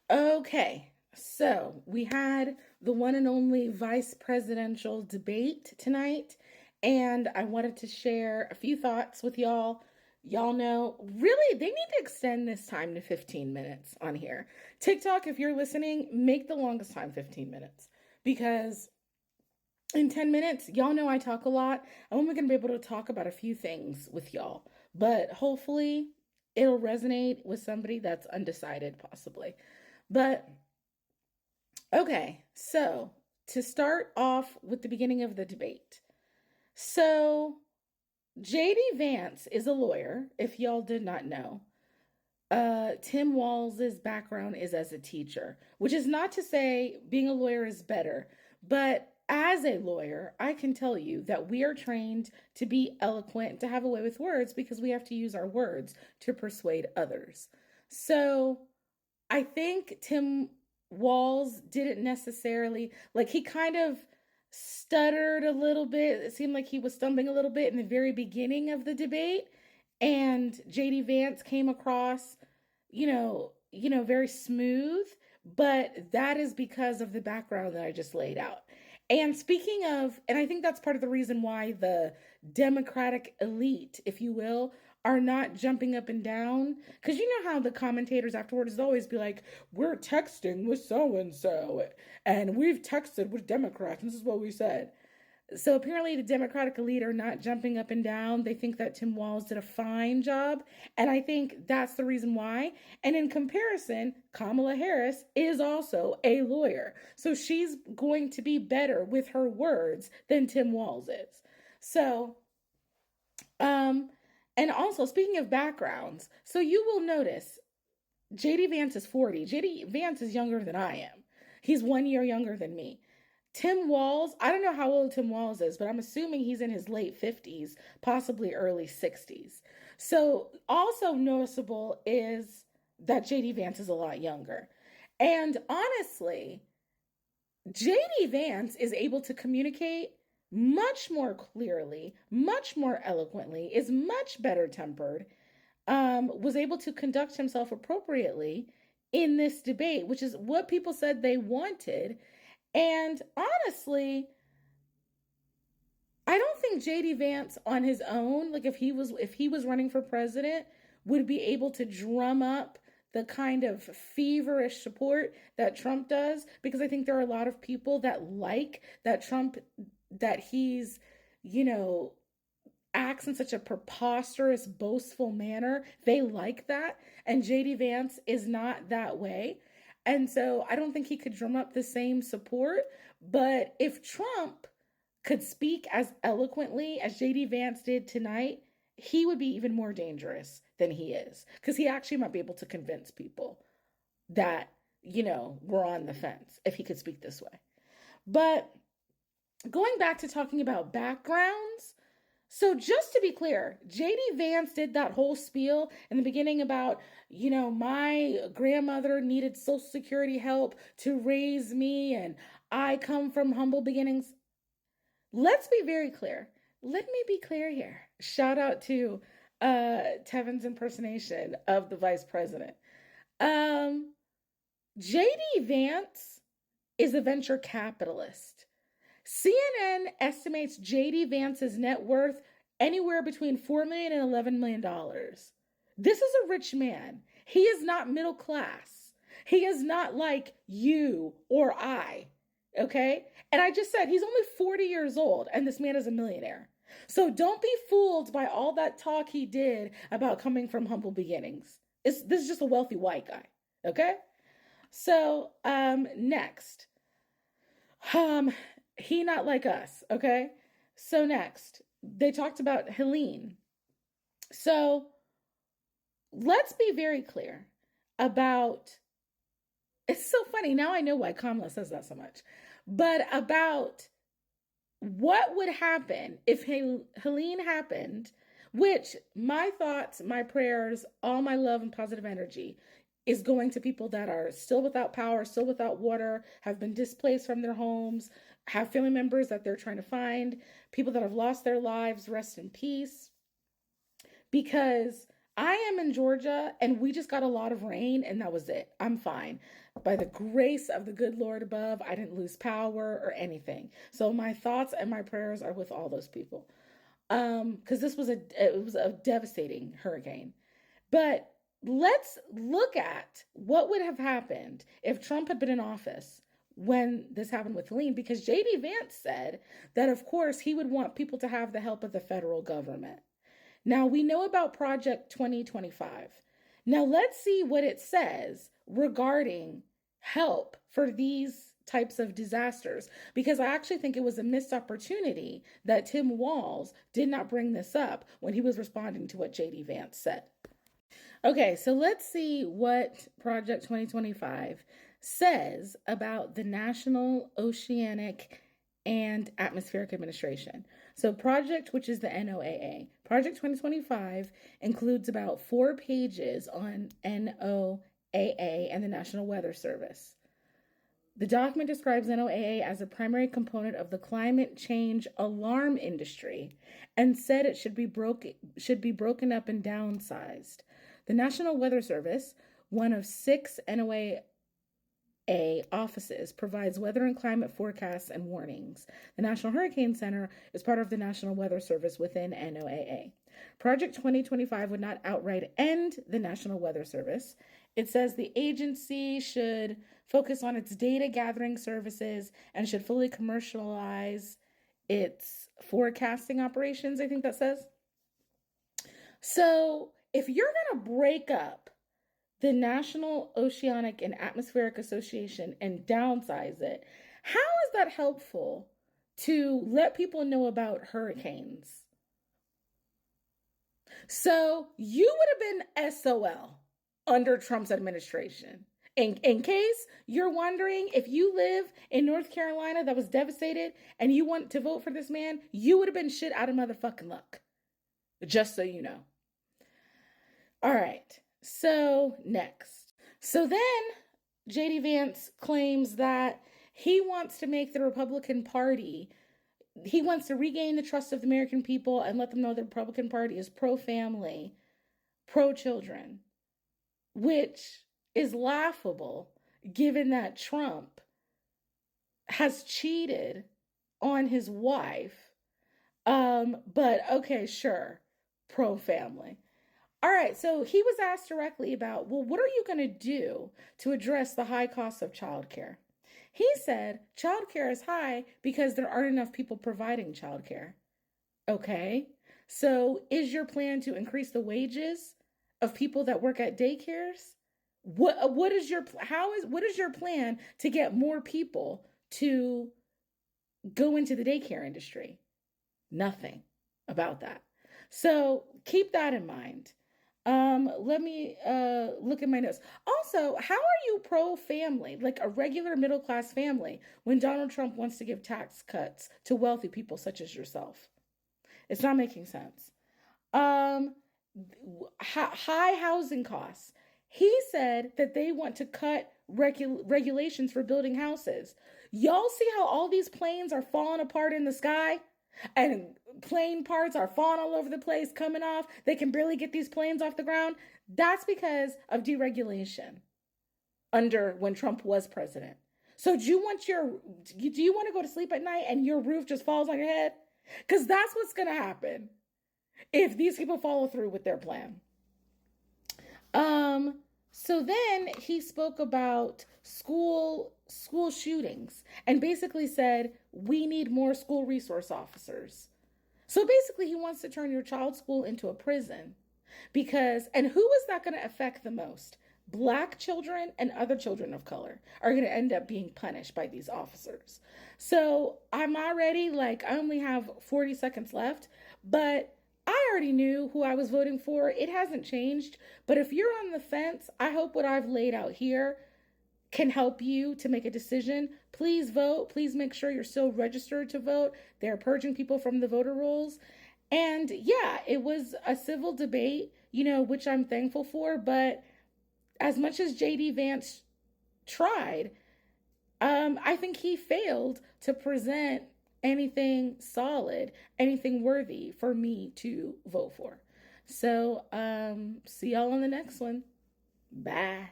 Okay, so we had the one and only vice presidential debate tonight, and I wanted to share a few thoughts with y'all. Y'all know, really, they need to extend this time to 15 minutes on here. TikTok, if you're listening, make the longest time 15 minutes because in 10 minutes, y'all know I talk a lot. I'm only going to be able to talk about a few things with y'all, but hopefully it'll resonate with somebody that's undecided, possibly. But okay, so to start off with the beginning of the debate. So, JD Vance is a lawyer, if y'all did not know. Tim Walz's background is as a teacher, which is not to say being a lawyer is better, but as a lawyer, I can tell you that we are trained to be eloquent, to have a way with words because we have to use our words to persuade others. So, I think Tim Walls didn't necessarily like he kind of stuttered a little bit. It seemed like he was stumbling a little bit in the very beginning of the debate. And JD Vance came across, very smooth, but that is because of the background that I just laid out. And speaking of, and I think that's part of the reason why the Democratic elite, if you will, are not jumping up and down. Because you know how the commentators afterwards always be like, we're texting with so and so, and we've texted with Democrats, and this is what we said. So apparently, the Democratic elite are not jumping up and down. They think that Tim Walz did a fine job. And I think that's the reason why. And in comparison, Kamala Harris is also a lawyer. So she's going to be better with her words than Tim Walz is. So, um, and also speaking of backgrounds, so you will notice JD Vance is 40. JD Vance is younger than I am. He's 1 year younger than me. Tim Walz, I don't know how old Tim Walz is, but I'm assuming he's in his late 50s, possibly early 60s. So, also noticeable is that JD Vance is a lot younger. And honestly, JD Vance is able to communicate much more clearly, much more eloquently, is much better tempered, was able to conduct himself appropriately in this debate, which is what people said they wanted. And honestly, I don't think JD Vance on his own, like if he was running for president, would be able to drum up the kind of feverish support that Trump does because I think there are a lot of people that like that Trump that he's, you know, acts in such a preposterous, boastful manner. They like that. And JD Vance is not that way. And so I don't think he could drum up the same support. But if Trump could speak as eloquently as JD Vance did tonight, he would be even more dangerous than he is because he actually might be able to convince people that, we're on the fence if he could speak this way. But going back to talking about backgrounds, so just to be clear, JD Vance did that whole spiel in the beginning about, my grandmother needed Social Security help to raise me and I come from humble beginnings. Let's be very clear. Let me be clear here. Shout out to Tevin's impersonation of the vice president. Um JD Vance is a venture capitalist. CNN estimates JD Vance's net worth anywhere between $4 million and $11 million. This is a rich man. He is not middle class. He is not like you or I. Okay? And I just said he's only 40 years old and this man is a millionaire. So don't be fooled by all that talk he did about coming from humble beginnings. This is just a wealthy white guy. Okay? So, next. Um, he not like us, okay? So next, they talked about Helene. So let's be very clear about it's so funny. Now I know why Kamala says that so much. But about what would happen if Helene happened, which my thoughts, my prayers, all my love and positive energy is going to people that are still without power, still without water, have been displaced from their homes, have family members that they're trying to find, people that have lost their lives, rest in peace. Because I am in Georgia and we just got a lot of rain and that was it. I'm fine. By the grace of the good Lord above, I didn't lose power or anything. So my thoughts and my prayers are with all those people. Because it was a devastating hurricane. But let's look at what would have happened if Trump had been in office when this happened with Helene, because JD Vance said that, of course, he would want people to have the help of the federal government. Now, we know about Project 2025. Now, let's see what it says regarding help for these types of disasters, because I actually think it was a missed opportunity that Tim Walz did not bring this up when he was responding to what JD Vance said. Okay, so let's see what Project 2025 says about the National Oceanic and Atmospheric Administration. So Project, which is the NOAA, Project 2025 includes about 4 pages on NOAA and the National Weather Service. The document describes NOAA as a primary component of the climate change alarm industry and said it should be broken up and downsized. The National Weather Service, one of 6 NOAA offices, provides weather and climate forecasts and warnings. The National Hurricane Center is part of the National Weather Service within NOAA. Project 2025 would not outright end the National Weather Service. It says the agency should focus on its data gathering services and should fully commercialize its forecasting operations, I think that says. So if you're going to break up the National Oceanic and Atmospheric Association and downsize it, how is that helpful to let people know about hurricanes? So you would have been SOL under Trump's administration. In case you're wondering, if you live in North Carolina that was devastated and you want to vote for this man, you would have been shit out of motherfucking luck. Just so you know. All right. So next. So then JD Vance claims that he wants to make the Republican Party, he wants to regain the trust of the American people and let them know the Republican Party is pro-family, pro-children, which is laughable given that Trump has cheated on his wife. But okay, sure, pro-family. All right, so he was asked directly about, well, what are you going to do to address the high cost of childcare? He said childcare is high because there aren't enough people providing childcare. Okay, so is your plan to increase the wages of people that work at daycares? What is your plan to get more people to go into the daycare industry? Nothing about that. So keep that in mind. Let me look at my notes. Also, how are you pro-family, like a regular middle-class family, when Donald Trump wants to give tax cuts to wealthy people such as yourself? It's not making sense. High housing costs. He said that they want to cut regulations for building houses. Y'all see how all these planes are falling apart in the sky? And plane parts are falling all over the place, coming off. They can barely get these planes off the ground. That's because of deregulation under when Trump was president. So do you want to go to sleep at night and your roof just falls on your head? Because that's what's going to happen if these people follow through with their plan. So then he spoke about school shootings and basically said, we need more school resource officers. So basically he wants to turn your child's school into a prison and who is that going to affect the most? Black children and other children of color are going to end up being punished by these officers. So I'm already I only have 40 seconds left, but I already knew who I was voting for. It hasn't changed. But if you're on the fence, I hope what I've laid out here can help you to make a decision. Please vote. Please make sure you're still registered to vote. They're purging people from the voter rolls. And yeah, it was a civil debate, which I'm thankful for. But as much as JD Vance tried, I think he failed to present anything solid, anything worthy for me to vote for. So, see y'all on the next one. Bye.